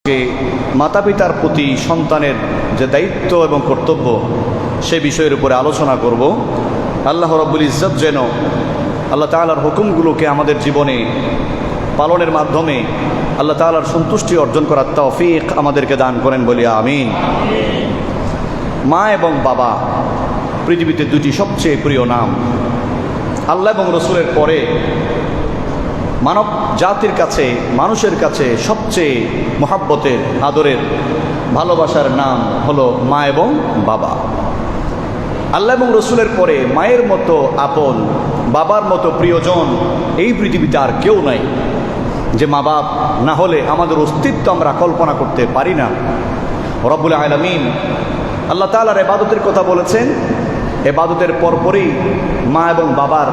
যে মাতা পিতার প্রতি সন্তানের যে দায়িত্ব এবং কর্তব্য সে বিষয়ের উপরে আলোচনা করব। আল্লাহ রাব্বুল ইজ্জত যেন আল্লাহ তাআলার হুকুমগুলোকে আমাদের জীবনে পালনের মাধ্যমে আল্লাহ তাআলার সন্তুষ্টি অর্জন করার তৌফিক আমাদেরকে দান করেন বলি আমিন। মা এবং বাবা পৃথিবীতে দুটি সবচেয়ে প্রিয় নাম। আল্লাহ এবং রসুলের পরে মানব জাতির কাছে, মানুষের কাছে সবচেয়ে মোহাব্বতের, আদরের, ভালোবাসার নাম হলো মা এবং বাবা। আল্লাহ এবং রসুলের পরে মায়ের মতো আপন, বাবার মতো প্রিয়জন এই পৃথিবীতে আর কেউ নাই। যে মা বাপ না হলে আমাদের অস্তিত্ব আমরা কল্পনা করতে পারি না। রব্বুল আলামিন আল্লাহ তাআলার ইবাদতের কথা বলেছেন। ইবাদতের পরপরই মা এবং বাবার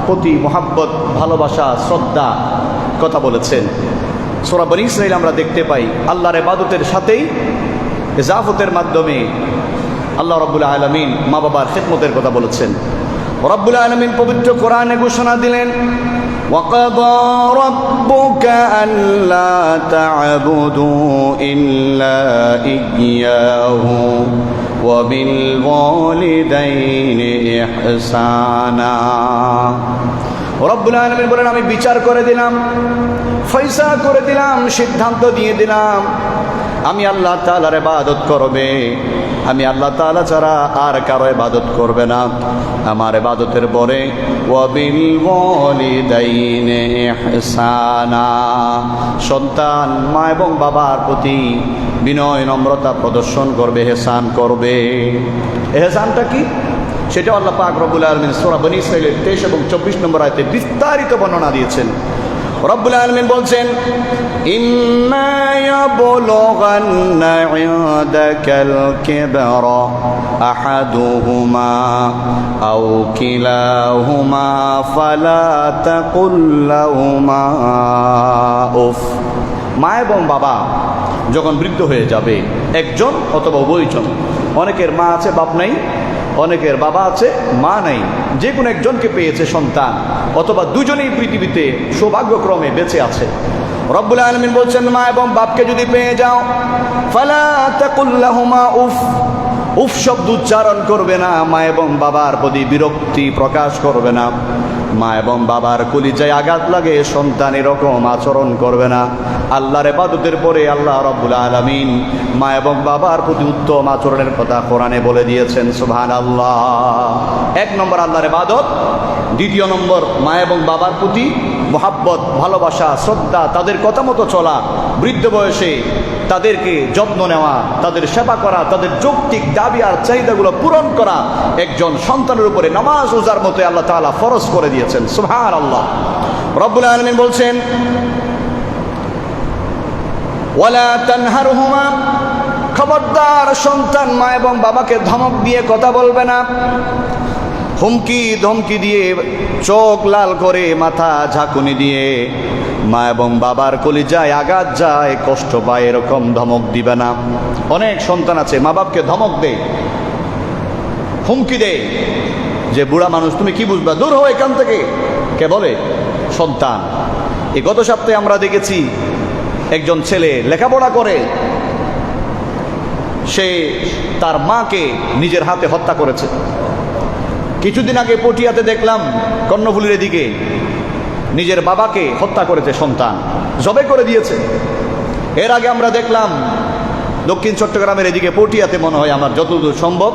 প্রতি মোহাব্বত, ভালোবাসা, শ্রদ্ধা কথা বলেছেন। সূরা বনী ইসরাঈল আমরা দেখতে পাই আল্লাহর ইবাদতের সাথেই ইজাফতের মাধ্যমে আল্লাহ রাব্বুল আলামিন মা বাবার খিদমতের কথা বলেছেন। রব্বুল আলামিন পবিত্র কোরআনে ঘোষণা দিলেন, وَقَضَى رَبُّكَ أَلَّا تَعْبُدُوا إِلَّا إِيَّاهُ وَبِالْوَالِدَيْنِ إِحْسَانًا। রব্বুল আলামিন বলেন, আমি বিচার করে দিলাম, ফয়সালা করে দিলাম, সিদ্ধান্ত দিয়ে দিলাম, আমি আল্লাহ তাআলার ইবাদত করবে, আমি আল্লাহ তাআলা ছাড়া আর কারো ইবাদত করবে না। আমার ইবাদতের পরে ওয়াবিল ওয়ালিদাইনি ইহসানা, সন্তান মা এবং বাবার প্রতি বিনয় নম্রতা প্রদর্শন করবে, ইহসান করবে। ইহসানটা কি? সেটা আল্লাহ পাক রব্বুল আলামিন সূরা বনী ইসরাঈলের 23 এবং 24 নম্বর আয়াতে বিস্তারিত বর্ণনা দিয়েছেন। রব্বুল আলামিন বলছেন, ইম্মা ইয়াবলুগান্না ইনদাকাল কিবরা আহাদুহুমা আও কিলাহুমা ফালা তাকুল লাহুমা উফ। মা এবং বাবা যখন বৃদ্ধ হয়ে যাবে, একজন অথবা উভয়জন, অনেকের মা আছে বাপ নাই, অনেকের বাবা আছে মা নাই, যে কোনো একজনকে পেয়েছে সন্তান, অথবা দুজনেই পৃথিবীতে সৌভাগ্যক্রমে বেঁচে আছে। রব্বুল আলামিন বলছেন, মা এবং বাপকে যদি পেয়ে যাও, ফালা তাকুল লাহুমা উফ, উফ শব্দ উচ্চারণ করবে না, মা এবং বাবার প্রতি বিরক্তি প্রকাশ করবে না। মা এবং বাবার কলিজায় আঘাত লাগে সন্তান এরকম আচরণ করবে না। আল্লাহর ইবাদতের পরে আল্লাহ রাব্বুল আলামিন মা এবং বাবার প্রতি উত্তম আচরণের কথা কোরআনে বলে দিয়েছেন। সুবহানাল্লাহ। এক নম্বর আল্লাহর ইবাদত, দ্বিতীয় নম্বর মা এবং বাবার প্রতি মোহাব্বত, ভালোবাসা, শ্রদ্ধা, তাদের কথা মতো চলা, বৃদ্ধ বয়সে তাদেরকে যত্ন নেওয়া, তাদের সেবা করা, তাদের যৌক্তিক দাবি আর চাহিদাগুলো পূরণ করা একজন সন্তানের উপরে নামাজ রোজার মতো আল্লাহ তাআলা ফরজ করে দিয়েছেন। সুবহানাল্লাহ। রব্বুল আলামিন বলছেন, ওয়ালা তানহারহুমা, খবরদার সন্তান মা এবং বাবাকে ধমক দিয়ে কথা বলবে না, হুমকি ধমকি দিয়ে, চোখ লাল করে, মাথা ঝাঁকুনি দিয়ে মা এবং বাবার কলিজায় আঘাত যায়, কষ্ট পায়, এরকম ধমক দিবে না। অনেক সন্তান আছে মা বাপকে ধমক দেয়, হুমকি দেয়, যে বুড়া মানুষ তুমি কি বুঝবা, দূর হও এখান থেকে। কে বলে? সন্তান। এই গত সপ্তাহে আমরা দেখেছি একজন ছেলে লেখাপড়া করে, সে তার মাকে নিজের হাতে হত্যা করেছে। কিছুদিন আগে পটিয়াতে দেখলাম কর্ণফুলীর দিকে নিজের বাবাকে হত্যা করেছে সন্তান, জবে করে দিয়েছে। এর আগে আমরা দেখলাম দক্ষিণ চট্টগ্রামের এদিকে পটিয়াতে, মনে হয় আমার যতদূর সম্ভব,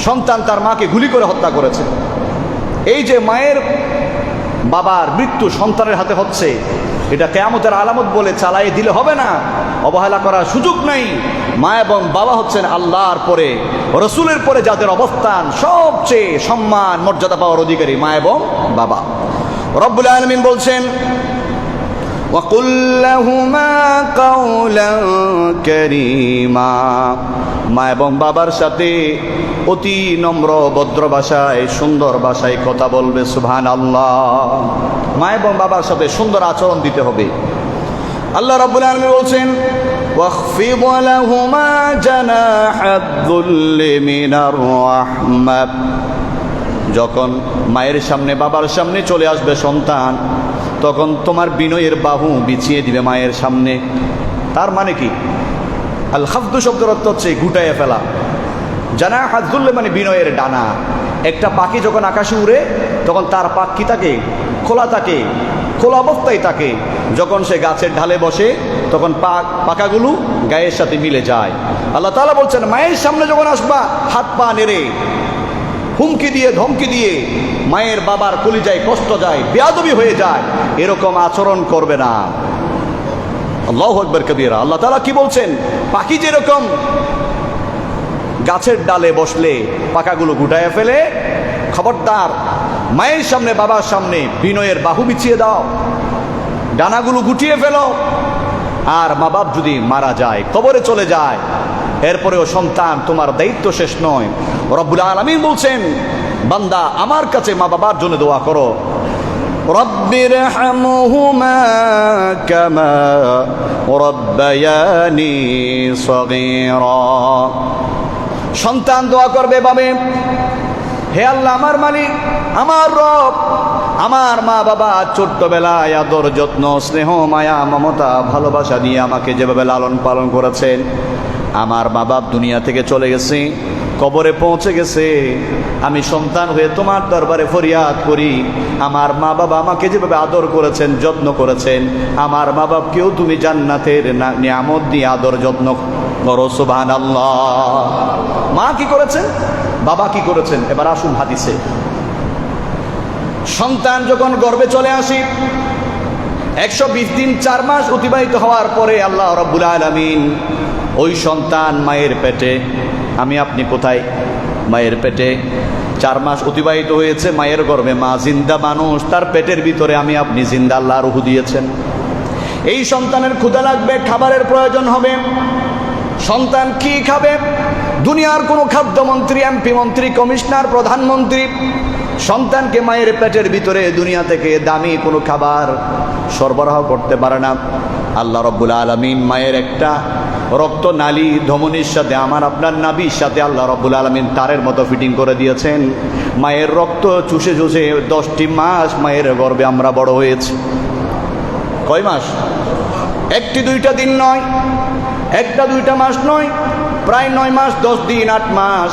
সন্তান তার মাকে গুলি করে হত্যা করেছে। এই যে মায়ের বাবার মৃত্যু সন্তানের হাতে হচ্ছে, এটা কিয়ামতের আলামত বলে চালাইয়ে দিলে হবে না, অবহেলা করার সুযোগ নাই। মা এবং বাবা হচ্ছেন আল্লাহর পরে, রসুলের পরে যাদের অবস্থান সবচেয়ে সম্মান মর্যাদা পাওয়ার অধিকারী মা এবং বাবা। রব্বুল আলামিন বলছেন, ওয়াকুল লাহুমা কাওলান কারীমা, মা এবং বাবার সাথে অতি নম্র ভদ্র ভাষায়, সুন্দর ভাষায় কথা বলবে। সুবহানাল্লাহ। মা এবং বাবার সাথে সুন্দর আচরণ দিতে হবে। আল্লাহ রাব্বুল আলামিন বলছেন, ওয়াখফিদ লাহুমা জানাহাদ যুল্লি মিনার রাহমাহ, যখন মায়ের সামনে বাবার সামনে চলে আসবে সন্তান, তখন তোমার বিনয়ের বাহু বিছিয়ে দিবে মায়ের সামনে। তার মানে কি? আল খাফদু শব্দের অর্থ হচ্ছে গুটাইয়ে ফেলা। জানাহ হাযুল্লে মানে বিনয়ের ডানা। একটা পাখি যখন আকাশে উড়ে তখন তার পাখ কি থাকে? খোলা থাকে, খোলা অবস্থায় থাকে। যখন সে গাছের ঢালে বসে তখন পাখাগুলো গায়ের সাথে মিলে যায়। আল্লাহ তাআলা বলছেন, মায়ের সামনে যখন আসবা হাত পা নেড়ে হুমকি দিয়ে ধমকি দিয়ে মায়ের বাবার কলিজায় কষ্ট যায়, বেয়াদবি হয়ে যায়, এরকম আচরণ করবে না। আল্লাহু আকবার কবীরা। আল্লাহ তাআলা কি বলছেন? পাখি যেরকম গাছের ডালে বসলে পাখাগুলো গুটাইয়া ফেলে, খবরদার মায়ের সামনে বাবার সামনে বিনয়ের বাহু বিছিয়ে দাও, ডানাগুলো গুটিয়ে ফেলো। আর মা বাপ যদি মারা যায়, কবরে চলে যায়, এরপরেও সন্তান তোমার দায়িত্ব শেষ নয়। রব্বুল আলামিন বলছেন, বান্দা আমার কাছে মা বাবার জন্য দোয়া করো, রব্বিরহামহুমা কামা রাব্বায়ানি সগীরা। সন্তান দোয়া করবে ভাবে, হে আল্লাহ আমার মালিক, আমার রব, আমার মা বাবা ছোট্টবেলায় আদর যত্ন স্নেহ মায়া মমতা ভালোবাসা দিয়ে আমাকে যেভাবে লালন পালন করেছেন, আমার মা বাপ দুনিয়া থেকে চলে গেছে, কবরে পৌঁছে গেছে, আমি সন্তান হয়ে তোমার দরবারে ফরিয়াদ করি, আমার মা বাবা আমাকে যেভাবে আদর করেছেন যত্ন করেছেন, আমার মা বাপকেও তুমি জান্নাতের নিয়ামত দিয়ে আদর যত্ন করো। সুবহানাল্লাহ। মা কি করেছেন, বাবা কি করেছেন? এবার আসুন হাদিসে। সন্তান যখন গর্ভে চলে আসি, 120 দিন 4 মাস অতিবাহিত হওয়ার পরে আল্লাহ রাব্বুল আলামিন ওই সন্তান মায়ের পেটে, আমি আপনি কোথায়? মায়ের পেটে 4 মাস অতিবাহিত হয়েছে, মায়ের গর্ভে, মা জিন্দা মানুষ, তার পেটের ভিতরে আমি আপনি জিন্দা, আল্লাহ রূহ দিয়েছেন। এই সন্তানের ক্ষুধা লাগবে, খাবারের প্রয়োজন হবে। সন্তান কি খাবে? দুনিয়ার কোনো খাদ্যমন্ত্রী, এমপি মন্ত্রী, কমিশনার, প্রধানমন্ত্রী সন্তানকে মায়ের পেটের ভিতরে দুনিয়া থেকে দামি কোনো খাবার সরবরাহ করতে পারে না। আল্লাহ রাব্বুল আলামিন মায়ের একটা রক্ত নালী ধমনীর সাথে, আমার আপনার নাভির সাথে আল্লাহ রাব্বুল আলামিন তারের মতো ফিটিং করে দিয়েছেন। মায়ের রক্ত চুষে চুষে 10টি মাস মায়ের গর্ভে আমরা বড় হয়েছি। কয় মাস? 1টি 2টা দিন নয়, 1টা 2টা মাস নয়, প্রায় 9 মাস 10 দিন 8 মাস,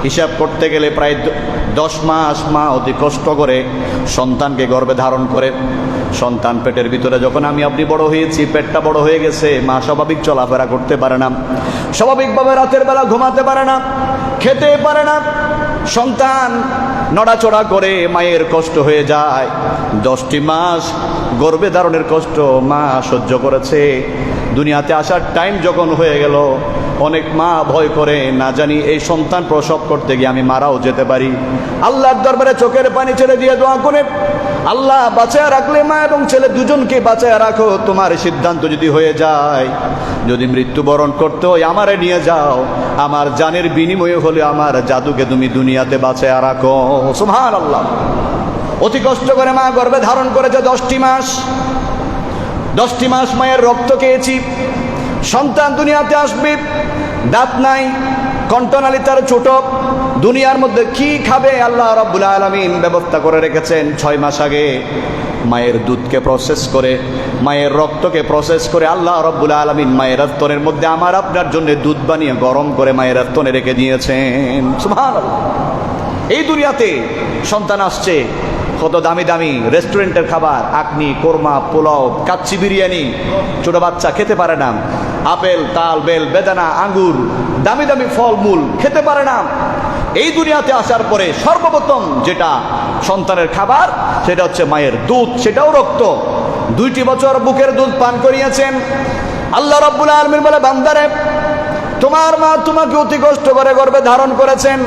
হিসাব করতে গেলে প্রায় 10 মাস মা অতি কষ্ট করে সন্তানকে গর্ভে ধারণ করে। সন্তান পেটের ভিতরে যখন আমি আপনি বড় হয়েছি, পেটটা বড় হয়ে গেছে, মা স্বাভাবিক চলাফেরা করতে পারে না, স্বাভাবিকভাবে রাতের বেলা ঘুমাতে পারে না, খেতে পারে না। সন্তান নড়াচড়া করে, মায়ের কষ্ট হয়ে যায়। 10টি মাস গর্ভে ধারণের কষ্ট মা সহ্য করেছে। দুনিয়াতে আসার টাইম যখন হয়ে গেল, অনেক মা ভয় করে, না জানি এই সন্তান প্রসব করতে গিয়ে আমি মারাও যেতে পারি। আল্লাহর দরবারে চোখের পানি ছেড়ে দিয়ে দোয়া করে, আল্লাহ বাঁচায় রাখলে মা এবং ছেলে দুজনকে বাঁচায় রাখো। তোমার সিদ্ধান্ত যদি হয়ে যায়, যদি মৃত্যুবরণ করতে হয় আমারে নিয়ে যাও, আমার জানের বিনিময়ে হলে আমার জাদুকে তুমি দুনিয়াতে বাঁচায় রাখো। সুবহানাল্লাহ। অতি কষ্ট করে মা গর্ভে ধারণ করেছে 10টি মাস। 10টি মাস মায়ের রক্ত খেয়েছি। সন্তান দুনিয়াতে আসবে, দাঁত নাই, কণ্ঠনালী তার ছোট, দুনিয়ার মধ্যে কি খাবে আল্লাহ রাব্বুল আলামিন ব্যবস্থা করে রেখেছেন। 6 মাস আগে মায়ের দুধকে প্রসেস করে, মায়ের রক্তকে প্রসেস করে আল্লাহ রাব্বুল আলামিন মায়ের রক্তের মধ্যে আমার আপনার জন্য দুধ বানিয়ে গরম করে মায়ের রক্তনে রেখে দিয়েছেন। সুবহানাল্লাহ। এই দুনিয়াতে সন্তান আসছে, কত দামি দামি রেস্টুরেন্টের খাবার, আকনি, কোরমা, পোলাও, কাচ্চি বিরিয়ানি, ছোট বাচ্চা খেতে পারে না। আপেল, তাল, বেল, বেদানা, আঙ্গুর, দামি দামি ফলমূল খেতে পারে না। এই দুনিয়াতে আসার পরে সর্বপ্রথম যেটা সন্তানের খাবার, সেটা হচ্ছে মায়ের দুধ, সেটাও রক্ত। 2টি বছর বুকের দুধ পান করিয়েছেন। আল্লাহ রাব্বুল আলামিন বলে, বান্দারে তোমার মা তোমাকে অতি কষ্ট করে গর্ভে ধারণ করেছেন।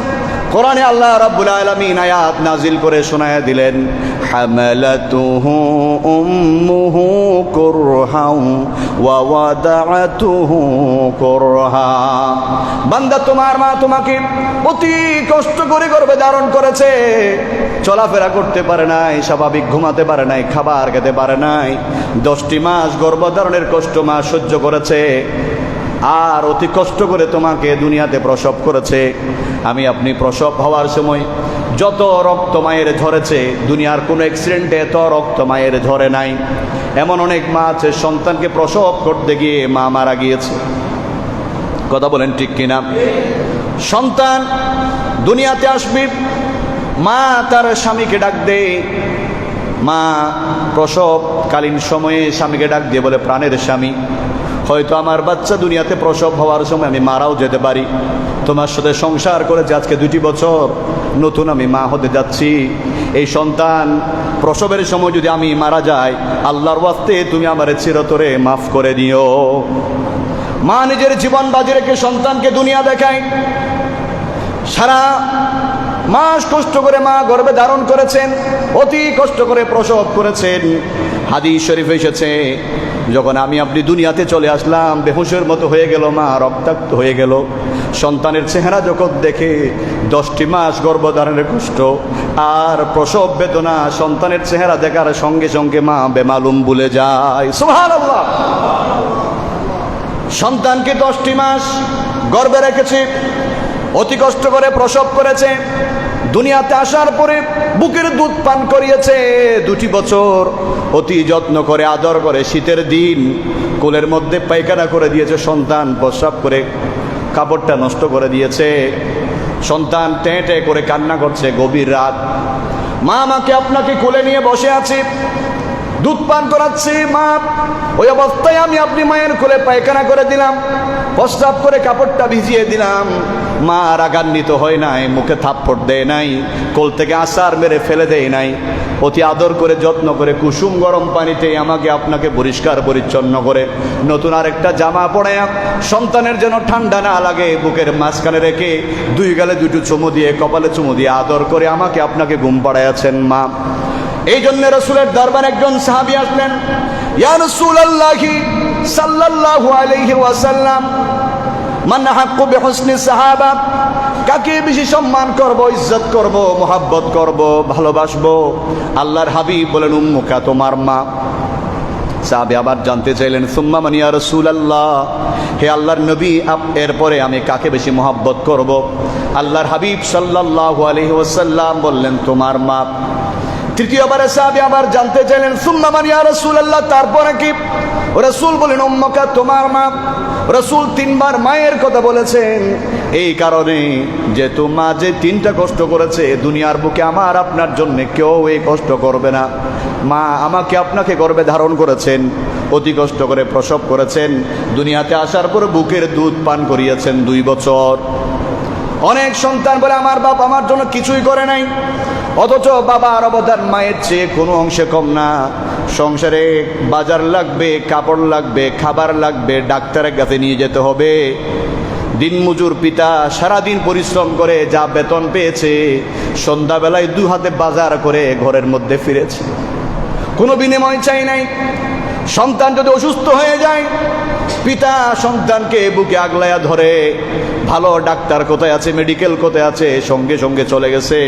কোরআনে আল্লাহ রাব্বুল আলামিন আয়াত নাজিল করে শোনায়া দিলেন, হামালাতুহু উম্মুহু কুরহান ওয়া ওয়াদাআতুহু কুরহা। বান্দা তোমার মা তোমাকে অতি কষ্ট করে গর্ভে ধারণ করেছে। চলাফেরা করতে পারে নাই, স্বাভাবিক ঘুমাতে পারে নাই, খাবার খেতে পারে নাই। 10টি মাস গর্ভধারণের কষ্ট মা সহ্য করেছে, আর অতি কষ্ট করে তোমাকে দুনিয়াতে প্রসব করেছে। আমি আপনি প্রসব হওয়ার সময় যত রক্ত মায়ের ঝরেছে দুনিয়ার কোনো অ্যাক্সিডেন্টে এত রক্ত মায়ের ঝরে নাই। এমন অনেক মা আছে সন্তানকে প্রসব করতে গিয়ে মা মারা গিয়েছে। কথা বলেন ঠিক কিনা? সন্তান দুনিয়াতে আসবে, মা তার স্বামীকে ডাক দেয়, মা প্রসবকালীন সময়ে স্বামীকে ডাক দিয়ে বলে, প্রাণের স্বামী, হয়তো আমার বাচ্চা দুনিয়াতে প্রসব হওয়ার সময় আমি মারাও যেতে পারি, তোমার সাথে সংসার করেছে আজকে 2টি বছর, নতুন আমি মা হতে যাচ্ছি, এই সন্তান প্রসবের সময় যদি আমি মারা যাই, আল্লাহর ওয়াস্তে তুমি আমার চিরতরে মাফ করে দিও। মা নিজের জীবন বাজি রেখে সন্তানকে দুনিয়া দেখায়। সারা মাস কষ্ট করে মা গর্ভে ধারণ করেছেন, অতি কষ্ট করে প্রসব করেছেন। হাদিস শরীফে এসেছে, যখন আমি আপনি দুনিয়াতে চলে আসলাম, বেহুশের মতো হয়ে গেল মা, রক্তাক্ত হয়ে গেল। সন্তানের চেহারা যখন দেখে 10টি মাস গর্ভধারণের কষ্ট আর প্রসব বেদনা, সন্তানের চেহারা দেখার সঙ্গে সঙ্গে মা বেমালুম ভুলে যায়। সুবহানাল্লাহ। সন্তানকে 10টি মাস গর্ভে রেখেছে, অতি কষ্ট করে প্রসব করেছে, দুনিয়াতে আসার পরে বুকের দুধ পান করিয়েছে 2টি বছর, অতি যত্ন করে আদর করে। শীতের দিন কোলের মধ্যে পায়খানা করে দিয়েছে, সন্তান প্রস্রাব করে কাপড়টা নষ্ট করে দিয়েছে, সন্তান টেঁ করে কান্না করছে। গভীর রাত, মা আমাকে আপনাকে কোলে নিয়ে বসে আছে, দুধ পান করাচ্ছি। মা ওই অবস্থায় আমি আপনি মায়ের কোলে পায়খানা করে দিলাম, প্রস্রাব করে কাপড়টা ভিজিয়ে দিলাম। মা রাগান্বিত হয় নাই, মুখে থাপ্পড় দেয় নাই, কোল থেকে আছার মেরে ফেলে দেয় নাই, অতি আদর করে যত্ন করে কুসুম গরম পানিতে আমাকে আপনাকে পরিষ্কার পরিচ্ছন্ন করে নতুন আরেকটা জামা পরায়া, সন্তানের যেন ঠান্ডা না লাগে বুকের মাঝখানে রেখে 2 গালে 2টো চুমু দিয়ে, কপালে চুমু দিয়ে আদর করে আমাকে আপনাকে ঘুম পাড়াইয়াছেন মা। এই জন্য রাসূলের দরবারে একজন সাহাবী আসলেন, ইয়া রাসূলুল্লাহি সাল্লাল্লাহু আলাইহি ওয়াসাল্লাম, মান হাক্কু বিহুসনি সাহাবা, কাকে বেশি সম্মান করব, ইজ্জত করব, মোহাব্বত করব, ভালোবাসবো? আল্লাহর হাবিব বলেন, উম্মুকা, তোমার মা। সাহাবী আবার জানতে চাইলেন, সুম্মা মান ইয়া রাসূলুল্লাহ, হে আল্লাহর নবী, এরপরে আমি কাকে বেশি মোহাব্বত করব? আল্লাহর হাবিব সাল্লাল্লাহু আলাইহি ওয়াসাল্লাম বললেন, তোমার মা। তৃতীয়বারে সাহাবী আবার জানতে চাইলেন, সুম্মা মান ইয়া রাসূলুল্লাহ, তারপরে কি? রাসূল বলেন, উম্মুকা, তোমার মা। রাসূল 3বার মায়ের কথা বলেছেন, এই কারণে যে মা যে 3টা কষ্ট করেছে, দুনিয়ার বুকে আমার আপনার জন্য কেউ এই কষ্ট করবে না। মা আমাকে আপনাকে গর্ভে ধারণ করেছেন, অতি কষ্ট করে প্রসব করেছেন, দুনিয়াতে আসার পর বুকের দুধ পান করিয়েছেন 2 বছর। অনেক সন্তান বলে, আমার বাপ আমার জন্য কিছুই করে নাই, অথচ বাবার অবদান মায়ের চেয়ে কোনো অংশে কম না। সংসারে বাজার লাগবে, কাপড় লাগবে, খাবার লাগবে, ডাক্তারের কাছে নিয়ে যেতে হবে। দিনমজুর পিতা সারাদিন পরিশ্রম করে যা বেতন পেয়েছে, সন্ধ্যাবেলায় 2 হাতে বাজার করে ঘরের মধ্যে ফিরেছে, কোনো বিনিময় চাই নাই। সন্তান যদি অসুস্থ হয়ে যায়, পিতা সন্তানকে বুকে আগলায়া ধরে, ভালো ডাক্তার কোথায় আছে, মেডিকেল কোথায় আছে, সঙ্গে সঙ্গে চলে গেছে।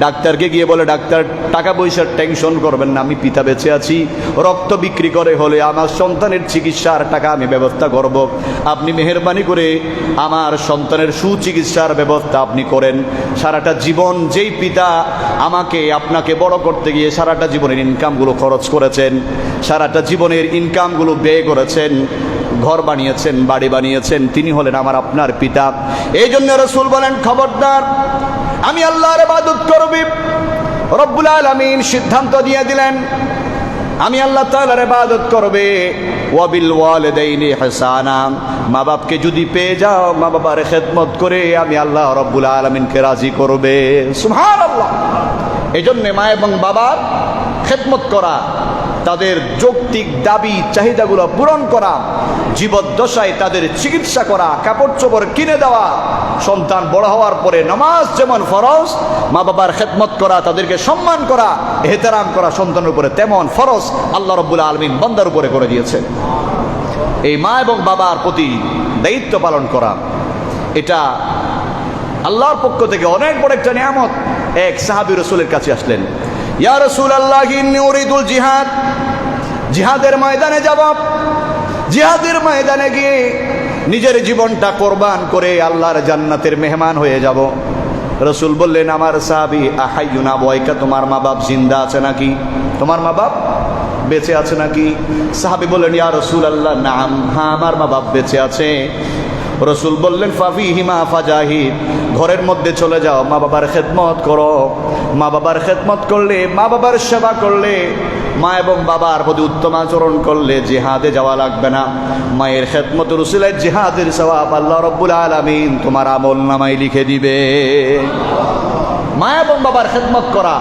ডাক্তারকে গিয়ে বলে, ডাক্তার টাকা পয়সার টেনশন করবেন না, আমি পিতা বেঁচে আছি, রক্ত বিক্রি করে হলে আমার সন্তানের চিকিৎসার টাকা আমি ব্যবস্থা করব, আপনি মেহেরবানি করে আমার সন্তানের সুচিকিৎসার ব্যবস্থা আপনি করেন। সারাটা জীবন যেই পিতা আমাকে আপনাকে বড় করতে গিয়ে সারাটা জীবনের ইনকামগুলো খরচ করেছেন, সারাটা জীবনের ইনকামগুলো ব্যয় করেছেন, ঘর বানিয়েছেন, বাড়ি বানিয়েছেন, তিনি হলেন আমার আপনার পিতা। এই জন্য রাসূল বলেন, খবরদার, আমি আল্লাহর ইবাদত করব। রব্বুল আলামিন সিদ্ধান্ত দিয়ে দিলেন, আমি আল্লাহ তাআলার ইবাদত করবে। ওয়াবিল ওয়ালিদাইনি ইহসানা, মা বাপকে যদি পেয়ে যাও, মা বাবার খেদমত করে আমি আল্লাহ রব্বুল আলামিনকে রাজি করবে। সুবহানাল্লাহ। এই জন্য মা এবং বাবার খেদমত করা, তাদের যৌক্তিক দাবি চাহিদাগুলো পূরণ করা, জীবদ্দশায় তাদের চিকিৎসা করা, কাপড় চোপড় কিনে দেওয়া, সন্তান বড় হওয়ার পরে নামাজ যেমন ফরজ, মা বাবার খেদমত করা, তাদেরকে সম্মান করা, এহতেরাম করা সন্তানের উপরে তেমন ফরজ আল্লাহ রাব্বুল আলামিন বান্দার উপরে করে দিয়েছেন। এই মা এবং বাবার প্রতি দায়িত্ব পালন করা, এটা আল্লাহর পক্ষ থেকে অনেক বড় একটা নিয়ামত। এক সাহাবী রাসূলের কাছে আসলেন, ইয়া রাসূলুল্লাহ, ইন্নী উরিদুল জিহাদ, জিহাদের ময়দানে যাব, জিহাদের ময়দানে গিয়ে নিজের জীবনটা কোরবান করে আল্লাহর জান্নাতের মেহমান হয়ে যাব। রসুল বললেন, আমার সাহাবী, আহাইয়ুন আবওয়াইকা, তোমার মা বাপ জিন্দা আছে নাকি? তোমার মা বাপ বেঁচে আছে নাকি? সাহাবী বললেন, ইয়া রাসূলুল্লাহ, নাম, হ্যাঁ আমার মা বাপ বেঁচে আছে। রসুল বললেন, ফাফিহিমা ফাজাহিদ, ঘরের মধ্যে চলে যাও, মা বাবার খেদমত করো। মা বাবার খেদমত করলে, মা বাবার সেবা করলে, মা এবং বাবার প্রতি উত্তম আচরণ করলে জিহাদে যাওয়া লাগবে না। মায়ের খেদমতের উসিলায় জিহাদের সওয়াব আল্লাহ রাব্বুল আলামিন তোমার আমল নামায় লিখে দিবে। মা এবং বাবার খেদমত করা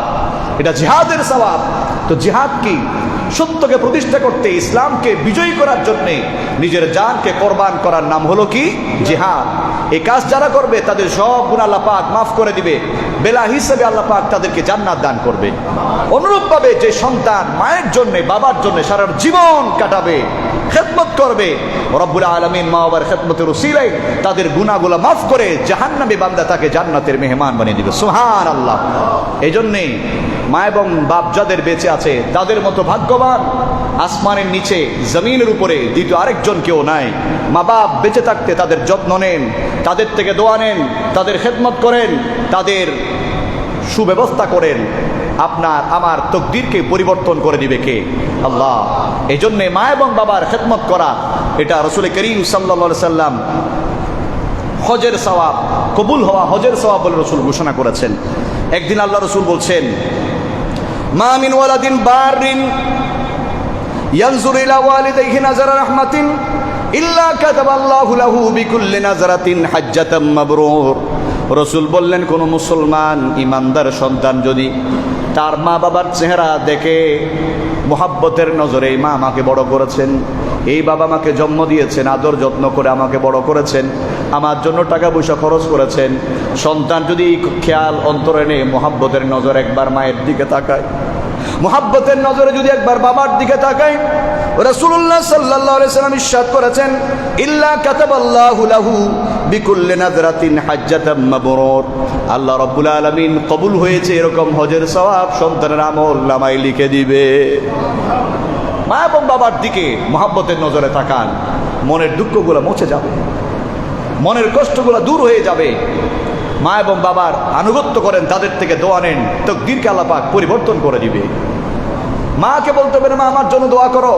এটা জিহাদের সওয়াব। তো জিহাদ কি? সত্যকে প্রতিষ্ঠা করতে, ইসলামকে বিজয়ী করার জন্যে নিজের জানকে কোরবান করার নাম হলো কি? জিহাদ। এই কাজ যারা করবে তাদের সব গুনাহ আল্লাহ পাক মাফ করে দিবে, বেলা হিসেবে আল্লাহ পাক তাদেরকে জান্নাত দান করবে। অনুরূপভাবে যে সন্তান মায়ের জন্য, বাবার জন্য সারা জীবন কাটাবে, খেদমত করবে, রব্বুল আলামিন মা বাবার খেদমতের উসিলায় তাদের গুনাহগুলো মাফ করে জাহান্নামী বান্দা তাকে জান্নাতের মেহমান বানিয়ে দিবে। সুবহানাল্লাহ। এই জন্যে মা এবং বাপ যাদের বেঁচে আছে তাদের মতো ভাগ্যবান আসমানের নিচে, জমিনের উপরে দ্বিতীয় আরেকজন কেউ নাই। মা বাপ বেঁচে থাকতে তাদের যত্ন নেন, তাদের থেকে দোয়া নেন, তাদের খেদমত করেন, তাদের সুব্যবস্থা করেন। আপনার আমার তকদিরকে পরিবর্তন করে দিবে কে? আল্লাহ। এই জন্যে মা এবং বাবার খেদমত করা এটা রাসূল করিম সাল্লাল্লাহু আলাইহি সাল্লাম হজের সওয়াব, কবুল হওয়া হজের সওয়াব বলে রাসূল ঘোষণা করেছেন। একদিন আল্লাহ রাসূল বলছেন, মা মিন ওয়ালাদিন বারিন ইয়ানজুরু ইলা ওয়ালিদাইহি নাযারা রাহমাতিন ইল্লা কাতাবাল্লাহু লাহু বিকুল্লি নাযারাতিন হাজ্জাতাম মাবরুর। রাসূল বললেন, কোন মুসলমান ইমানদার সন্তান যদি তার মা বাবার চেহারা দেখে মোহাব্বতের নজরে, এই মা আমাকে বড় করেছেন, এই বাবা আমাকে জন্ম দিয়েছেন, আদর যত্ন করে আমাকে বড় করেছেন, আমার জন্য টাকা পয়সা খরচ করেছেন, সন্তান যদি খেয়াল অন্তরে নেই, মোহাব্বতের নজর একবার মায়ের দিকে তাকায়, মোহাব্বতের নজরে যদি একবার বাবার দিকে তাকায়, রাসূলুল্লাহ সাল্লাল্লাহু আলাইহি সাল্লাম ইরশাদ করেছেন, ইল্লা কাতাবাল্লাহু লাহু বিকুল্লি নাযরাতিন হাজ্জাতাম মাবরুর। আল্লাহ রাব্বুল আলামিন কবুল হয়েছে এরকম হজের সওয়াব সন্তানের আমল নামায় লিখে দিবে। মা এবং বাবার দিকে মোহাব্বতের নজরে তাকান, মনের দুঃখগুলো মুছে যাবে, মনের কষ্টগুলো দূর হয়ে যাবে। মা এবং বাবার আনুগত্য করেন, তাদের থেকে দোয়া নেন, তাকদীরকে আল্লাহ পাক পরিবর্তন করে দিবে। মাকে বলতে হবে না, মা আমার জন্য দোয়া করো।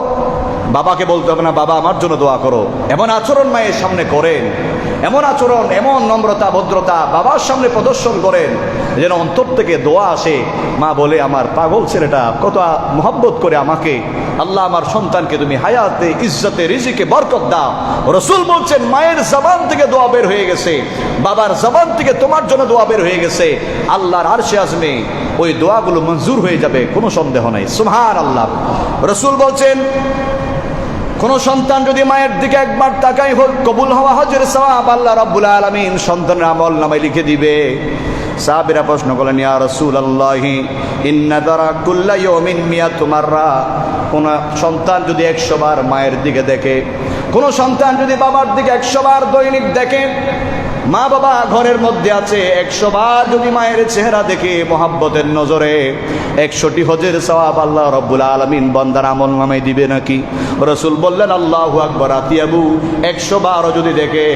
বাবাকে বলতে হবে না, বাবা আমার জন্য দোয়া করো। এমন আচরণ মায়ের সামনে করেন, এমন আচরণ, এমন নম্রতা ভদ্রতা বাবার সামনে প্রদর্শন করেন যেন অন্তর থেকে দোয়া আসে। মা বলে, আমার পাগল ছেলেটা কত মহব্বত করে আমাকে, আল্লাহ আমার সন্তানকে তুমি হায়াতে, ইজ্জতে, রিজিকে বরকত দাও। রাসূল বলছেন, মায়ের জবান থেকে দোয়া বের হয়ে গেছে, বাবার জবান থেকে তোমার জন্য দোয়া বের হয়ে গেছে, আল্লাহর আরশে আজমে ওই দোয়াগুলো মঞ্জুর হয়ে যাবে, কোনো সন্দেহ নাই। সুবহানাল্লাহ। রাসূল বলছেন, কোন সন্তান যদি মায়ের দিকে একবার তাকাই, কবুল হওয়া হজের সওয়াব আল্লাহ রাব্বুল আলামিন সন্তানের আমল নামায় লিখে দিবে। সাহাবীরা প্রশ্ন করলেন, ইয়া রাসূলুল্লাহ, ইন্না দারা কুল্লা ইয়াউমিন মিয়াতু মাররা। কোন সন্তান যদি 100 বার মায়ের দিকে দেখে, কোন সন্তান যদি বাবার দিকে 100 বার দৈনিক দেখে, মা বাবা ঘরের মধ্যে আছে, 100 বার যদি মায়ের চেহারা দেখে মোহাব্বতের নজরে, 100টি হজের সওয়াব আল্লাহ রাব্বুল আলামিন বান্দার আমল নামায় দিবে নাকি? রাসূল বললেন, আল্লাহু আকবার, আতিয়াবু, 100 বারও যদি দেখে,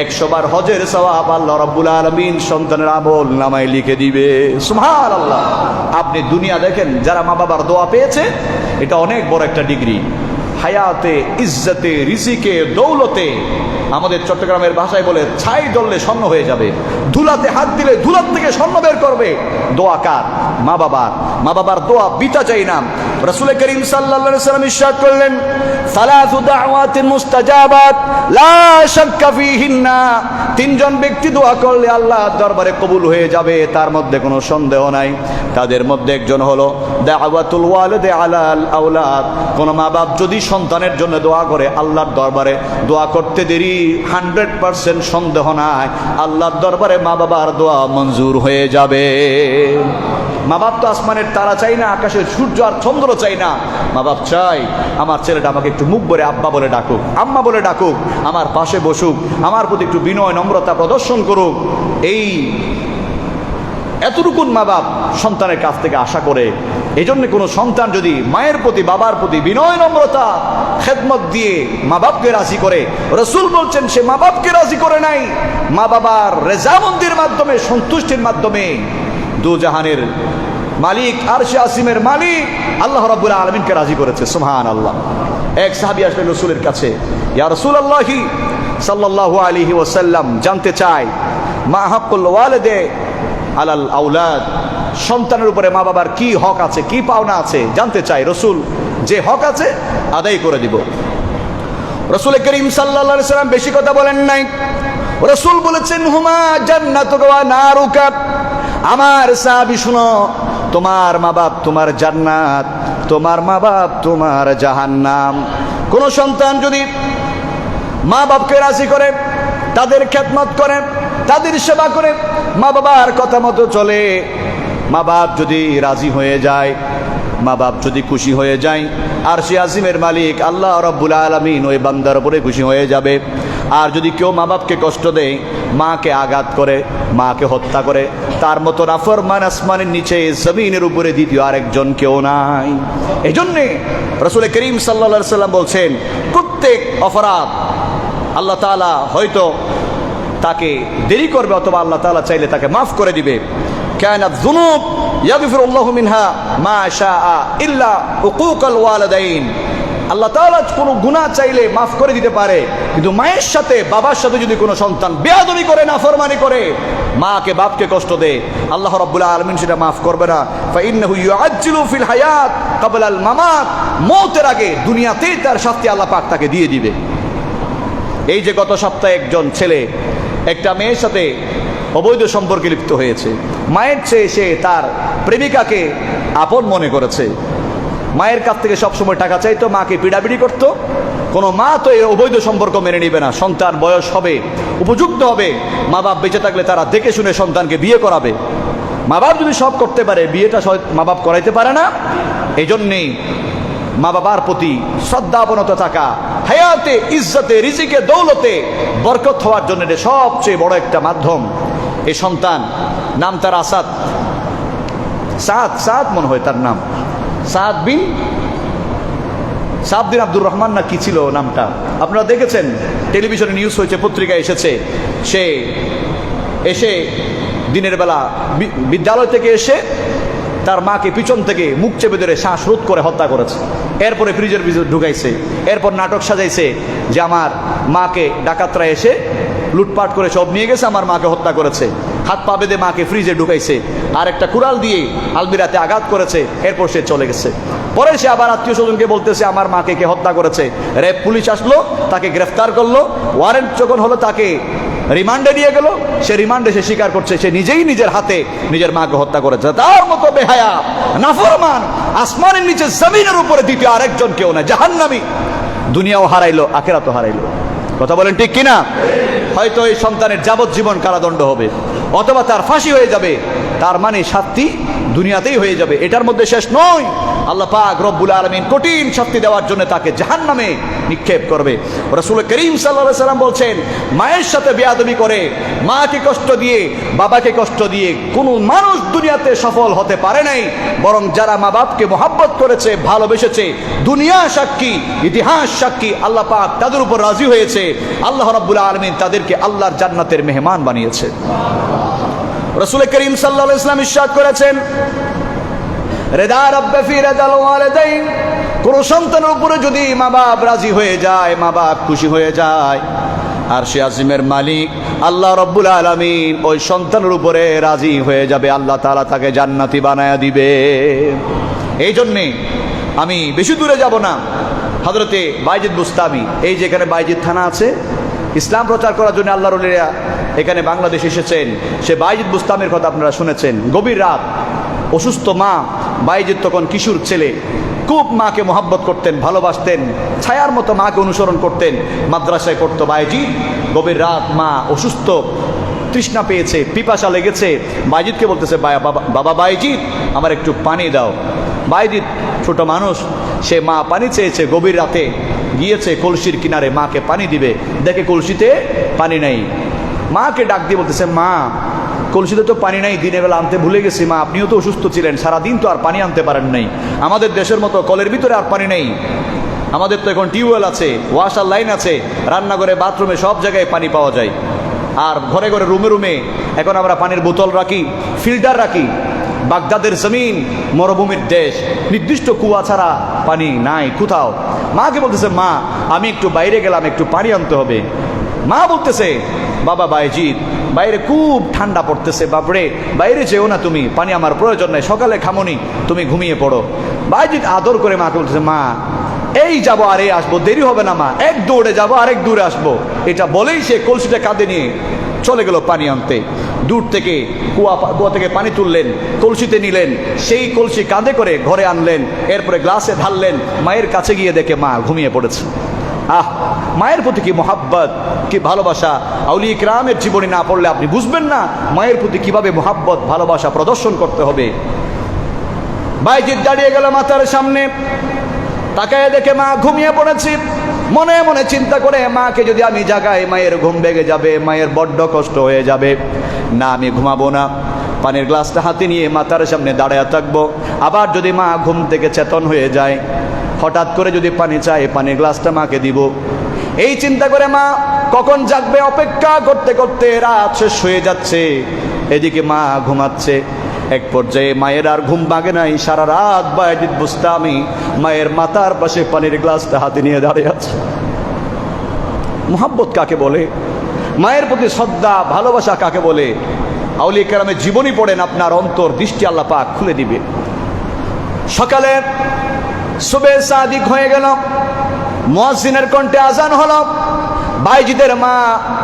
100 বার হজের সওয়াব আল্লাহ রাব্বুল আলামিন সন্তানের আমল নামায় লিখে দিবে। সুবহানাল্লাহ। আপনি দুনিয়া দেখেন, যারা মা বাবার দোয়া পেয়েছে, এটা অনেক বড় একটা ডিগ্রি। হায়াতে, ইজ্জতে, রিজিকে, দৌলতে, আমাদের চট্টগ্রামের ভাষায় বলে, ছাই ধরলে স্বর্ণ হয়ে যাবে, ধুলাতে হাত দিলে ধুলার থেকে স্বর্ণ বের করবে। দোয়া কার? মা বাবার। মা বাবার দোয়া বিতা চাই না। রাসূল করিম সাল্লাল্লাহু আলাইহি সাল্লাম ইরশাদ করলেন, সালাসু দাওয়াতিন মুস্তাজাবাত লা শাক্কা ফীহিন্না। 3 জন ব্যক্তি দোয়া করলে আল্লাহর দরবারে কবুল হয়ে যাবে, তার মধ্যে কোনো সন্দেহ নাই। তাদের মধ্যে একজন হলো দাওয়াতুল ওয়ালিদি আলাল আওলাদ। কোন মা বাপ যদি সন্তানের জন্য দোয়া করে, আল্লাহর দরবারে দোয়া করতে দেরি, 100% সন্দেহ নাই, আল্লাহর দরবারে মা বাবার দোয়া মঞ্জুর হয়ে যাবে। মা বাপ তো আসমানের তারা চাই না, আকাশের সূর্য আর চন্দ্র চাই না। মা বাপ চাই আমার ছেলেটা আমাকে একটু মুখ ভরে আব্বা বলে ডাকুক, আম্মা বলে ডাকুক, আমার পাশে বসুক, আমার প্রতি একটু বিনয় নম্রতা প্রদর্শন করুক। এই এতটুকুন মা বাপ সন্তানের কাছ থেকে আশা করে। এই জন্য কোনো সন্তান যদি মায়ের প্রতি বাবার প্রতি বিনয় নম্রতা খেদমত দিয়ে মা বাপকে রাজি করে, রাসূল বলছেন সে মা বাপকে রাজি করে নাই, মা বাবার রেজামন্দির মাধ্যমে, সন্তুষ্টির মাধ্যমে দু জাহানের মালিক আরশে আসিমের মালিক আল্লাহ রাব্বুল আলামিনকে রাজি করেছে। সুবহানাল্লাহ। এক সাহাবী আসলেন রাসূলের কাছে, ইয়া রাসূলুল্লাহি সাল্লাল্লাহু আলাইহি ওয়াসাল্লাম, জানতে চাই মা হাক্কুল ওয়ালিদে আলাল আওলাদ, সন্তানের উপরে মা বাবার কি হক আছে, কি পাওনা আছে জানতে চাই। রাসূল যে হক আছে আদায় করে দিব। রাসূল করিম সাল্লাল্লাহু আলাইহি ওয়াসাল্লাম বেশি কথা বলেন নাই। রাসূল বলেছেন হুমা জান্নাতুকা ওয়া নারুকা, আমার সাহাবী শুনো, তোমার মা বাপ তোমার জান্নাত, তোমার মা বাপ তোমার জাহান্নাম। কোন সন্তান যদি মা বাপকে রাজি করে, তাদের খেদমত করে, তাদের সেবা করে, মা বাবার কথা মতো চলে, মা বাপ যদি রাজি হয়ে যায়, মা বাপ যদি খুশি হয়ে যায়, আরশে আজিমের মালিক আল্লাহ রাব্বুল আলামিন ওই বান্দার উপরে খুশি হয়ে যাবে। আর যদি কেউ মা বাপকে কষ্ট দেয়, মাকে আঘাত করে, মাকে হত্যা করে, তার মতো নাফরমান আসমানের নিচে জমিনের উপরে দ্বিতীয় আরেকজন কেউ নাই। এই জন্যে রাসূল করিম সাল্লাল্লাহু আলাইহি ওয়াসাল্লাম বলছেন, প্রত্যেক অপরাধ আল্লাহ তাআলা হয়তো তাকে দেরি করবে, অথবা আল্লাহ তাআলা চাইলে তাকে মাফ করে দিবে। কানাত যুনুব ইয়াগফিরুল্লাহু মিনহা মা শাআ ইল্লা উকুকাল ওয়ালিদাইন। আল্লাহ তাআলা কোনো গুনাহ চাইলে মাফ করে দিতে পারে, কিন্তু মায়ের সাথে বাবার সাথে যদি কোনো সন্তান বেয়াদবি করে, নাফরমানি করে, মাকে বাপকে কষ্ট দেয়, আল্লাহ রাব্বুল আলামিন সেটা মাফ করবে না। ফাইন্নাহু ইউআজ্জিলু ফিল হায়াত ক্বাবলা আল মামাত, মওতের আগে দুনিয়াতেই তার শাস্তি আল্লাহ পাক তাকে দিয়ে দিবে। এই যে গত সপ্তাহে একজন ছেলে একটা মেয়ের সাথে অবৈধ সম্পর্কে লিপ্ত হয়েছে, মায়ের চেয়ে সে তার প্রেমিকাকে আপন মনে করেছে, মায়ের কাছ থেকে সবসময় টাকা চাইতো, মাকে পিড়াপিড়ি করতো। কোনো মা তো এই অবৈধ সম্পর্ক মেনে নিবে না। সন্তান বয়স হবে, উপযুক্ত হবে, মা বাপ বেঁচে থাকলে তারা দেখে শুনে সন্তানকে বিয়ে করাবে। মা বাপ যদি সব করতে পারে, বিয়েটা মা বাপ করাইতে পারে না। এই জন্যেই মা বাবার প্রতি শ্রদ্ধাবনত থাকা, হায়াতে, ইজ্জতে, রিজিকে, দৌলতে বরকত হওয়ার জন্য এটা সবচেয়ে বড় একটা মাধ্যম। এই সন্তান, নাম তার আসাদ, সাদ মনে হয় তার নাম, সাদ বিন আব্দুর রহমান না কি ছিল নামটা, আপনারা দেখেছেন, টেলিভিশনে নিউজ হয়েছে, পত্রিকায় এসেছে। সে এসে দিনের বেলা বিদ্যালয় থেকে এসে তার মাকে পিছন থেকে মুখ চেপে ধরে শ্বাসরোধ করে হত্যা করেছে। এরপরে ফ্রিজের ভিতরে ঢুকাইছে। এরপর নাটক সাজাইছে যে আমার মাকে ডাকাতরা এসে লুটপাট করে সব নিয়ে গেছে, আমার মাকে হত্যা করেছে। হাত পা বেঁধে মাকে ফ্রিজে ঢুকাইছে, আর একটা কুড়াল দিয়ে আলমিরাতে আঘাত করেছে। এরপর সে চলে গেছে। পরে সে আবার আত্মীয় স্বজনকে বলতেছে আমার মাকে কে হত্যা করেছে। র্যাব পুলিশ আসলো, তাকে গ্রেফতার করলো। ওয়ারেন্ট যখন হলো তাকে রিমান্ডে নিয়ে গেল। সে রিমান্ডে সে স্বীকার করছে সে নিজেই নিজের হাতে নিজের মাকে হত্যা করেছে। তার মতো বেহায়া, নাফরমান, আসমানের নিচে জমিনের উপরে দ্বিতীয় আরেকজন কেউ না। জাহান্নামী, দুনিয়াও হারাইলো, আখিরাতও হারাইলো। কথা বলেন ঠিক কিনা? হয়তো এই সন্তানের যাবজ্জীবন কারাদণ্ড হবে, অথবা তার ফাঁসি হয়ে যাবে। তার মানে শাস্তি দুনিয়াতেই হয়ে যাবে, এটার মধ্যে শেষ নয়। আল্লাহ পাক রব্বুল আলামিন কঠিন শাস্তি দেওয়ার জন্য তাকে জাহান্নামে নিক্ষেপ করবে। রাসূল করিম সাল্লাল্লাহু আলাইহি ওয়াসাল্লাম বলছেন, মায়ের সাথে বেয়াদবি করে, মাকে কষ্ট দিয়ে, বাবাকে কষ্ট দিয়ে কোনো মানুষ দুনিয়াতে সফল হতে পারে নাই। বরং যারা মা বাপকে মহব্বত করেছে, ভালোবেসেছে, দুনিয়া সাক্ষী, ইতিহাস সাক্ষী, আল্লাহ পাক তাদের উপর রাজি হয়েছে। আল্লাহ রাব্বুল আলামিন তাদেরকে আল্লাহর জান্নাতের মেহমান বানিয়েছে। রাসূল করিম সাল্লাল্লাহু আলাইহি ওয়াসাল্লাম ইরশাদ করেছেন, রিদা রাব্বি ফি রিদাল ওয়ালিদাইন, কোন সন্তানের উপরে যদি মা বাপ রাজি হয়ে যায়, মা বাপ খুশি হয়ে যায়, আরশে আজিমের মালিক আল্লাহ রাব্বুল আলামিন ওই সন্তানের উপরে রাজি হয়ে যাবে। আল্লাহ তাআলা তাকে জান্নাতি বানায়া দিবে। এই জন্যে আমি বেশি দূরে যাব না। হযরতে বাইজিদ বুস্তামি, এই যেখানে বাইজিদ থানা আছে, ইসলাম প্রচার করার জন্য আল্লাহর ওলিরা এখানে বাংলাদেশ এসেছেন। সে বাইজিদ বুস্তামির কথা আপনারা শুনেছেন। গভীর রাত, অসুস্থ মা, বাইজিদ তখন কিশোর ছেলে, খুব মাকে মহব্বত করতেন, ভালোবাসতেন, ছায়ার মতো মাকে অনুসরণ করতেন। মাদ্রাসায় পড়তো বাইজিদ। গভীর রাত, মা অসুস্থ, তৃষ্ণা পেয়েছে, পিপাসা লেগেছে। বাইজিদকে বলতেছে, বাবা বাইজিদ, আমার একটু পানি দাও। বাইজিদ ছোট মানুষ, সে মা পানি চেয়েছে। গভীর রাতে গিয়েছে কলসির কিনারে মাকে পানি দিবে, দেখে কলসিতে পানি নাই। মাকে ডাক দিয়ে বলতেছে, মা কলসিতে তো পানি নাই, দিনের বেলা আনতে ভুলে গেছি মা, আপনিও তো অসুস্থ ছিলেন, সারাদিন তো আর পানি আনতে পারেন নাই। আমাদের দেশের মতো কলের ভিতরে আর পানি নেই, আমাদের তো এখন টিউবওয়েল আছে, ওয়াশার লাইন আছে, রান্নাঘরে বাথরুমে সব জায়গায় পানি পাওয়া যায়। আর ঘরে ঘরে রুমে রুমে এখন আমরা পানির বোতল রাখি, ফিল্টার রাখি। বাগদাদের জমিন মরুভূমির দেশ, নির্দিষ্ট কুয়া ছাড়া পানি নাই কোথাও। মাকে বলতেছে, মা আমি একটু বাইরে গেলাম, একটু পানি আনতে হবে। মা বলতেছে, বাবা বাইজিৎ বাইরে খুব ঠান্ডা পড়তেছে, বাপরে বাইরে যেও না তুমি, পানি আমার প্রয়োজন নাই, সকালে খামনি, তুমি ঘুমিয়ে পড়ো। বাইজিৎ আদর করে মাকে বলতেছে, মা এই যাবো আর এই আসবো, দেরি হবে না মা, এক দৌড়ে যাবো আরেক দূরে আসবো। এটা বলেই সে কলসিটা কাঁধে নিয়ে চলে গেল পানি আনতে। দূর থেকে কুয়া থেকে পানি তুললেন, কলসিতে নিলেন, সেই কলসি কাঁধে করে ঘরে আনলেন, এরপরে গ্লাসে ঢাললেন। মায়ের কাছে গিয়ে দেখে মা ঘুমিয়ে পড়েছে। আহ, মায়ের প্রতি কি মোহাব্বত, কি ভালোবাসা! আউলিয়া কিরামের জীবনী না পড়লে আপনি বুঝবেন না মায়ের প্রতি কিভাবে মোহাব্বত ভালোবাসা প্রদর্শন করতে হবে। বাইজিৎ দাঁড়িয়ে গেল মাতার সামনে, তাকায় দেখে মা ঘুমিয়ে পড়েছি। মনে মনে চিন্তা করে, মাকে যদি আমি জাগাই মায়ের ঘুম ভেঙে যাবে, মায়ের বড্ড কষ্ট হয়ে যাবে, না আমি ঘুমাবো না। পানির গ্লাসটা হাতে নিয়ে মাতার সামনে দাঁড়ায় থাকবো। আবার যদি মা ঘুম থেকে চেতন হয়ে যায়, হঠাৎ করে যদি পানি চায়, পানির গ্লাসটা মাকে দিব। এই চিন্তা করে মা কখন জাগবে অপেক্ষা করতে করতে রাত শেষ হয়ে যাচ্ছে, এদিকে মা ঘুমাচ্ছে। এক পর্যায়ে মায়ের আর ঘুম ভাঙে নাই, সারা রাত বাইজিৎ বুস্তামি মায়ের মাথার পাশে পানির গ্লাসটা হাতে নিয়ে দাঁড়িয়ে আছে। মুহাব্বত কাকে বলে? মায়ের প্রতি শ্রদ্ধা ভালোবাসা কাকে বলে? আউলিয়া কেরামের জীবনী পড়েন, আপনার অন্তর দৃষ্টি আল্লাহ পাক খুলে দিবে। সকালে সুবহে সাদিক হয়ে গেল, মুয়াজ্জিনের কণ্ঠে আজান হলো। বাইজিদের মা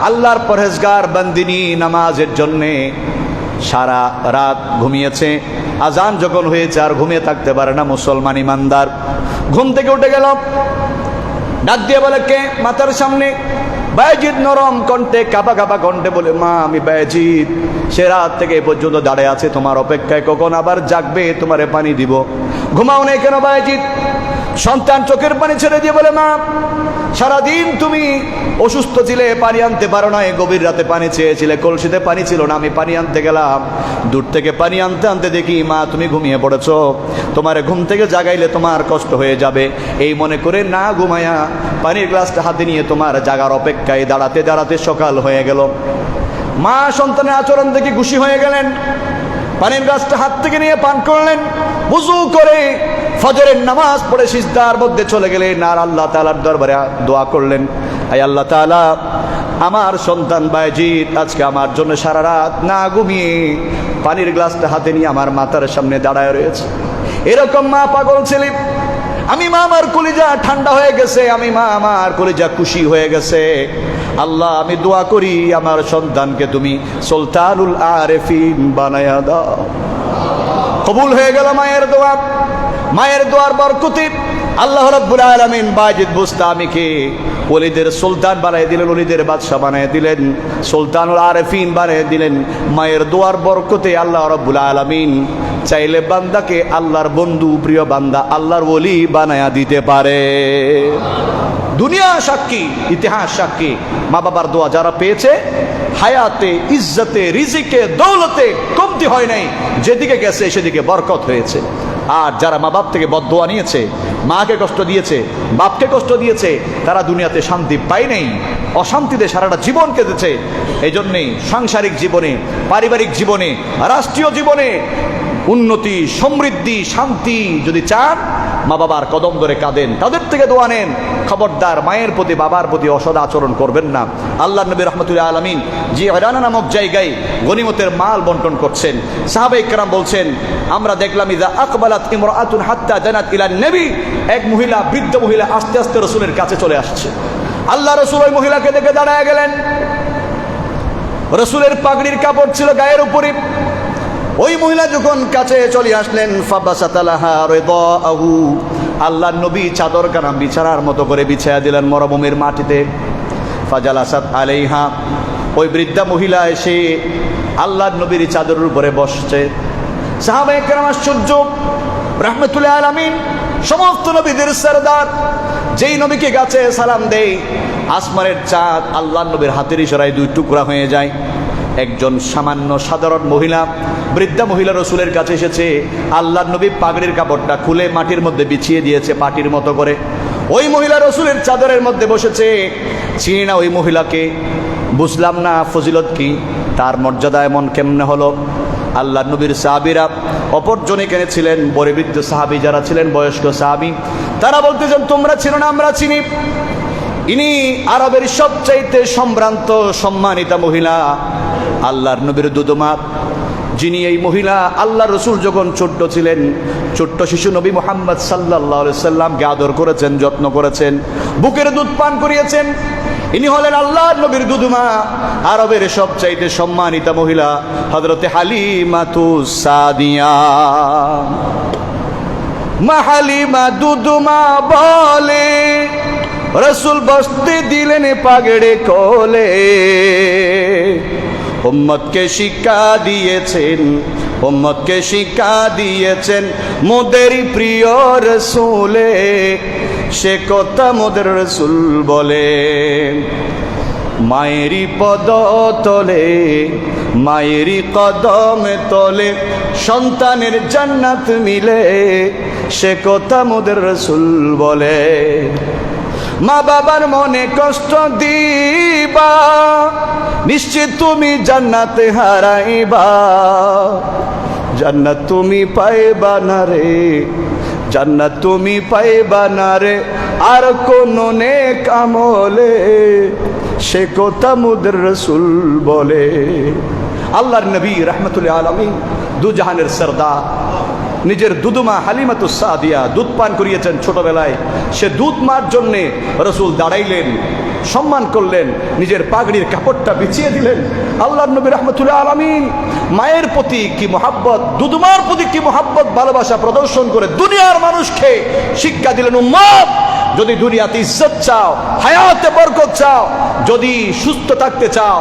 আল্লাহর পরহেজগার বান্দিনী, নামাজের জন্যে সারা রাত ঘুমিয়েছে। আজান যখন হয়েছে আর ঘুমিয়ে থাকতে পারে না মুসলমান ইমানদার। ঘুম থেকে উঠে গেল, ডাক দিয়ে বলে, কে? মাতার সামনে। বাইজিৎ নরম কণ্ঠে, কাঁপা কাঁপা কণ্ঠে বলে, মা আমি বাইজিৎ, সে রাত থেকে এ পর্যন্ত দাঁড়িয়ে আছে তোমার অপেক্ষায়, কখন আবার জাগবে, তোমারে পানি দিব। ঘুমাও নেই কেন বাইজিৎ? সন্তান চোখের পানি ছেড়ে দিয়ে বলে, মা সারাদিন তুমি অসুস্থ ছিলে, পানি আনতে পারো না, গভীর রাতে পানি চেয়েছিলে, কলসিতে পানি ছিল না, আমি পানি আনতে গেলাম, দূর থেকে পানি আনতে আনতে দেখি মা তুমি ঘুমিয়ে পড়েছো, তোমার ঘুম থেকে জাগাইলে তোমার কষ্ট হয়ে যাবে, এই মনে করে না ঘুমায়া পানির গ্লাসটা হাতে নিয়ে তোমার জাগার অপেক্ষায় দাঁড়াতে দাঁড়াতে সকাল হয়ে গেল। মা সন্তানের আচরণ দেখে খুশি হয়ে গেলেন, পানির গ্লাসটা হাত থেকে নিয়ে পান করলেন, ওযু করে ফজরের নামাজ পড়ে সিজদার মধ্যে চলে গেলেন, আর আল্লাহ তাআলার দরবারে দোয়া করলেন, আয় আল্লাহ তাআলা, আমার সন্তান বাইজিৎ আজকে আমার জন্য সারা রাত না ঘুমিয়ে পানির গ্লাসটা হাতে নিয়ে আমার মাথার সামনে দাঁড়ায় রয়েছে। এরকম মা পাগল ছেলে, আমি মা আমার কলিজা ঠান্ডা হয়ে গেছে, আমি মা আমার কলিজা খুশি হয়ে গেছে। আল্লাহ আমি দোয়া করি আমার সন্তানকে তুমি সুলতানুল আরেফিন বানায়া দাও। কবুল হয়ে গেল মায়ের দোয়া। মায়ের দোয়ার বরকতে আল্লাহ রাব্বুল আলামিন বাইজিৎ বুস্তামিকে ওলিদের সুলতান বানিয়ে দিলেন, ওলিদের বাদশা বানিয়ে দিলেন, সুলতানুল আরেফিন বানিয়ে দিলেন। মায়ের দোয়ার বরকতে আল্লাহ রাব্বুল আলামিন চাইলে বান্দাকে আল্লাহর বন্ধু, প্রিয় বান্দা, আল্লাহর ওলি বানায়া দিতে পারে। দুনিয়া সাক্ষী, ইতিহাস সাক্ষী, মা বাবার দোয়া যারা পেয়েছে হায়াতে, ইজ্জতে, রিজিকে, দৌলতে কমতি হয় নাই, যেদিকে গেছে সেদিকে বরকত হয়েছে। আর যারা মা বাপ থেকে বদদোয়া নিয়েছে, মাকে কষ্ট দিয়েছে, বাপকে কষ্ট দিয়েছে, তারা দুনিয়াতে শান্তি পায় নাই, অশান্তিতে সারাটা জীবন কেটেছে। এই জন্যেই সাংসারিক জীবনে, পারিবারিক জীবনে, রাষ্ট্রীয় জীবনে উন্নতি, সমৃদ্ধি, শান্তি যদি চান, মা বাবার কদম ধরে কাঁদেন, তাদের থেকে দোয়া নেন। খবরদার মায়ের প্রতি, বাবার প্রতি অসৎ আচরণ করবেন না। আল্লাহ নবী রাহমাতুল্লাহ আলামিন জিরানা নামক জায়গায় গনিমতের মাল বন্টন করছেন। সাহাবায়ে কেরাম বলছেন, আমরা দেখলাম ইযা আকবালাত ইমরাআতুন হাত্তা জানাত ইলা নবী, এক মহিলা, বৃদ্ধ মহিলা আস্তে আস্তে রাসূলের কাছে চলে আসছে। আল্লাহ রাসূল ওই মহিলাকে দেখে দাঁড়ায় গেলেন। রাসূলের পাগড়ির কাপড় ছিল গায়ের উপরে। ওই মহিলা যখন কাছে চলে আসলেন, ফাবাসাতালাহা রিদাহু, আল্লাহর নবী চাদর কানা বিছানার মতো করে বিছায়া দিলেন মরুভূমির মাটিতে। ফাজালাসাত আলাইহা, ওই বৃদ্ধা মহিলা এসে আল্লাহর নবীর চাদরের উপরে বসছে। সাহাবায়ে কেরাম আশ্চর্য, রাহমাতুল্লাহ আলামিন সমস্ত নবীদের সরদার, যেই নবীকে গাছে সালাম দেয়, আসমানের চাঁদ আল্লাহর নবীর হাতের ইশারায় দুই টুকরা হয়ে যায়। একজন সামান্য সাধারণ মহিলা, বৃদ্ধা মহিলা রসুলের কাছে এসেছে। আল্লাহর নবী পাগড়ির কাপড়টা খুলে মাটির মধ্যে বিছিয়ে দিয়েছে পাটির মতো করে। ওই মহিলা রসুলের চাদরের মধ্যে বসেছে। চিনি না ওই মহিলাকে, বুঝলাম না ফজিলত কি, তার মর্যাদা এমন কেমনে হলো। আল্লাহর নবীর সাহাবীরা অপরজনে কেন ছিলেন, বয়োবৃদ্ধ সাহাবী যারা ছিলেন, বয়স্ক সাহাবী, তারা বলতেছেন তোমরা চিনো না, আমরা চিনি। ইনি আরবের সবচাইতে সম্ভ্রান্ত সম্মানিতা মহিলা, আল্লাহর নবীর দুধমা, যিনি এই মহিলা আল্লাহ রসুল যখন ছোট্ট ছিলেন, ছোট্ট শিশু নবী মুহাম্মদ সাল্লাল্লাহু আলাইহি সাল্লামকে আদর করেছেন, যত্ন করেছেন, বুকের দুধ পান করিয়েছেন। ইনি হলেন আল্লাহর নবীর দুধমা, আরবের সবচাইতে সম্মানিতা মহিলা হযরতে হালিমাতুস সাদিয়া। মা হালিমা দুধমা বলে রসুল বসতে দিলেন পাগড়ে কোলে, উম্মতকে শিক্ষা দিয়েছেন, উম্মতকে শিক্ষা দিয়েছেন মোদেরই প্রিয় রসুলে, সে কথা মোদের রসুল বলে। মায়েরই পদ তলে, মায়েরই কদম তলে সন্তানের জান্নাত মিলে, সে কথা মোদের রসুল বলে। মা বাবার মনে কষ্ট দিবা, নিশ্চিত তুমি জান্নাতে হারাইবা, জান্নাত তুমি পাইবা না রে, জান্নাত তুমি পাইবা না রে আর কোন নেক আমলে, সে কথা মোদের রসুল বলে। আল্লাহর নবী রাহমাতুল আলামিন, দুজাহানের সরদার, নিজের দুধমা হালিমাতুস সাদিয়া দুধ পান করিয়েছেন ছোটবেলায়। সে দুধ মার জন্যে রসুল দাঁড়াইলেন, সম্মান করলেন, নিজের পাগড়ির কাপড়টা বিছিয়ে দিলেন। আল্লাহর নবী রাহমাতুল আলামিন মায়ের প্রতি কি মহাব্বত, দুধমার প্রতি কি মহাব্বত, ভালোবাসা প্রদর্শন করে দুনিয়ার মানুষকে শিক্ষা দিলেন, উম্মত যদি দুনিয়াতে ইজ্জত চাও, হায়াতে বরকত চাও, যদি সুস্থ থাকতে চাও,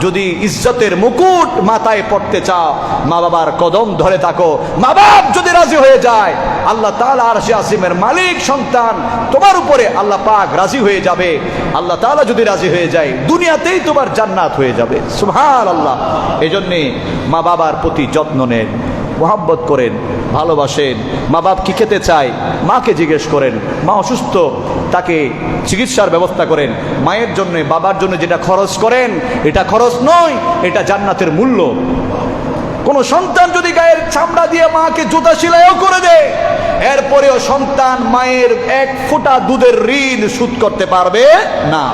যদি ইজ্জতের মুকুট মাথায় পড়তে চাও, মা বাবার কদম ধরে থাকো। মা বাপ যদি রাজি হয়ে যায়, আল্লাহ তাআলা আরশে আসিমের মালিক সন্তান তোমার উপরে আল্লাহ পাক রাজি হয়ে যাবে। আল্লাহ তাআলা যদি রাজি হয়ে যায়, দুনিয়াতেই তোমার জান্নাত হয়ে যাবে। সুবহানাল্লাহ। এই জন্যে মা বাবার প্রতি যত্ন নেন, মোহাব্বত করেন, ভালোবাসেন। মা বাপ কি খেতে চায়, মাকে জিজ্ঞেস করেন। মা অসুস্থ, তাকে চিকিৎসার ব্যবস্থা করেন। মায়ের জন্য, বাবার জন্য যেটা খরচ করেন, এটা খরচ নয়, এটা জান্নাতের মূল্য। কোন সন্তান যদি গায়ের চামড়া দিয়ে মাকে জুতা সেলাইও করে দেয়, এরপরেও সন্তান মায়ের এক ফোঁটা দুধের ঋণ শোধ করতে পারবে না।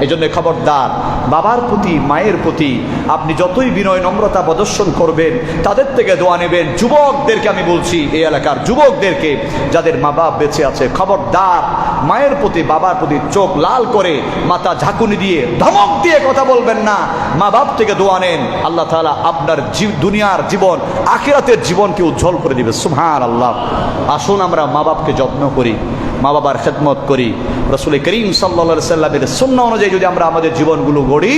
এই জন্য খবরদার, বাবার প্রতি, মায়ের প্রতি আপনি যতই বিনয় নম্রতা প্রদর্শন করবেন, তাদের থেকে দোয়া নেবেন। যুবকদেরকে আমি বলছি, এই এলাকার যুবকদেরকে যাদের মা বাপ বেঁচে আছে, খবরদার মায়ের প্রতি, বাবার প্রতি চোখ লাল করে, মাথা ঝাঁকুনি দিয়ে, ধমক দিয়ে কথা বলবেন না। মা বাপ থেকে দোয়া নেন, আল্লাহ তাআলা আপনার দুনিয়ার জীবন, আখিরাতের জীবনকে উজ্জ্বল করে দিবে। সুবহানাল্লাহ। আসুন আমরা মা বাপকে যত্ন করি, মা বাবার খেদমত করি। রাসূল করিম সাল্লাল্লাহু আলাইহি সাল্লামের সুন্নাহ অনুযায়ী যদি আমরা আমাদের জীবনগুলো গড়ি,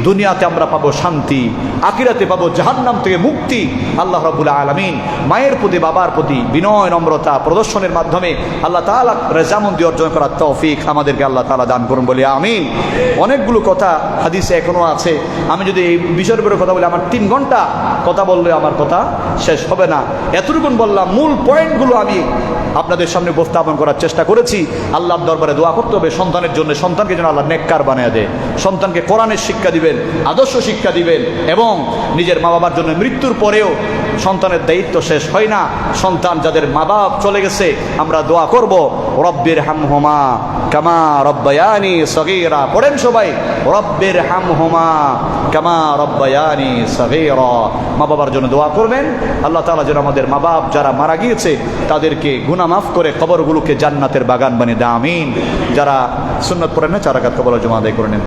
দুনিয়াতে আমরা পাবো শান্তি, আখিরাতে পাবো জাহান্নাম থেকে মুক্তি। আল্লাহ রাব্বুল আলামিন মায়ের প্রতি, বাবার প্রতি বিনয় নম্রতা প্রদর্শনের মাধ্যমে আল্লাহ তাআলা রেজামন্দি অর্জন করার তৌফিক আমাদেরকে আল্লাহ তাআলা দান করুন বলি আমিন। অনেকগুলো কথা হাদিসে এখনো আছে, আমি যদি এই বিষয়ের উপরে কথা বলি, আমার 3 ঘন্টা কথা বললে আমার কথা শেষ হবে না। এতটুকু বললাম, মূল পয়েন্টগুলো আমি আপনাদের সামনে উপস্থাপন করার চেষ্টা করেছি। আল্লাহর দরবারে দোয়া করতে হবে সন্তানের জন্য, সন্তানকে যেন আল্লাহ নেককার বানিয়ে দেয়, সন্তানকে কোরআনের শিক্ষা দিবেন, আদর্শ শিক্ষা দিবেন, এবং নিজের মা বাবার জন্য মৃত্যুর পরেও সন্তানের দায়িত্ব শেষ হয় না। সন্তান যাদের মা বাপ চলে গেছে, আমরা দোয়া করব, রব্বির হামহুমা কামা রব্বায়ানি সগীরা। পড়েন সবাই, রব্বির হামহুমা কামা রব্বায়ানি সগীরা। মা বাবার জন্য দোয়া করবেন। আল্লাহ তাআলা যেন আমাদের মা বাপ যারা মারা গিয়েছে তাদেরকে গুনাহ মাফ করে কবরগুলোকে জান্নাতের বাগান বানিয়ে দেয়। আমিন। যারা সুন্নাত পড়েন না, 4 রাকাত কবর জমা আদায় করে নেন।